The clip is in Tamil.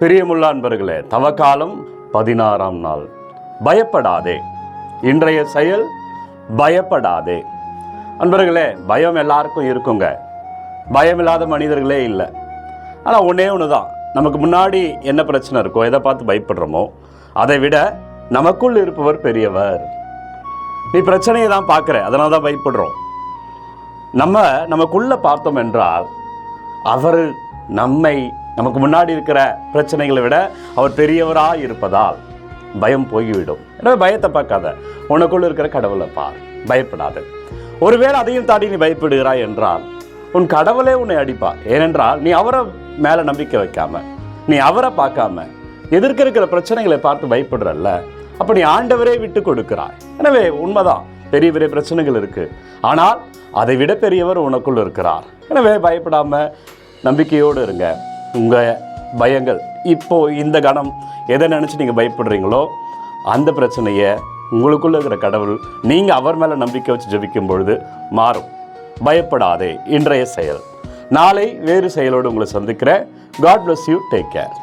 பிரியமுள்ள அன்பர்களே, தவக்காலம் 16ஆம் நாள். பயப்படாதே. இன்றைய செயல் பயப்படாதே. அன்பர்களே, பயம் எல்லாருக்கும் இருக்குங்க. பயம் இல்லாத மனிதர்களே இல்லை. ஆனால் ஒன்றே ஒன்று தான், நமக்கு முன்னாடி என்ன பிரச்சனை இருக்கோ, எதை பார்த்து பயப்படுறோமோ அதை விட நமக்குள் இருப்பவர் பெரியவர். நீ பிரச்சனையை தான் பார்க்குற, அதனால தான் பயப்படுறோம். நமக்குள்ளே பார்த்தோம் என்றால் அவர் நமக்கு முன்னாடி இருக்கிற பிரச்சனைகளை விட அவர் பெரியவராக இருப்பதால் பயம் போய்விடும். எனவே பயத்தை பார்க்காத, உனக்குள்ள இருக்கிற கடவுளை பார், பயப்படாத. ஒருவேளை அதையும் தாண்டி நீ பயப்படுகிறாய் என்றால் உன் கடவுளே உன்னை அடிப்பார். ஏனென்றால் நீ அவரை மேலே நம்பிக்கை வைக்காம, நீ அவரை பார்க்காம எதிர்க்க இருக்கிற பிரச்சனைகளை பார்த்து பயப்படுறல்ல, அப்போ நீ ஆண்டவரே விட்டு கொடுக்கிறாய். எனவே உண்மைதான், பெரிய பெரிய பிரச்சனைகள் இருக்கு, ஆனால் அதை விட பெரியவர் உனக்குள் இருக்கிறார். எனவே பயப்படாம நம்பிக்கையோடு இருங்க. உங்கள் பயங்கள் இப்போ இந்த கணம் எதை நினச்சி நீங்கள் பயப்படுறீங்களோ அந்த பிரச்சனையை உங்களுக்குள்ள இருக்கிற கடவுள் நீங்கள் அவர் மேலே நம்பிக்கை வச்சு ஜெபிக்கும் பொழுது மாறும். பயப்படாதே. இன்றைய செயல். நாளை வேறு செயலோடு உங்களை சந்திக்கிறேன். God bless you. Take care.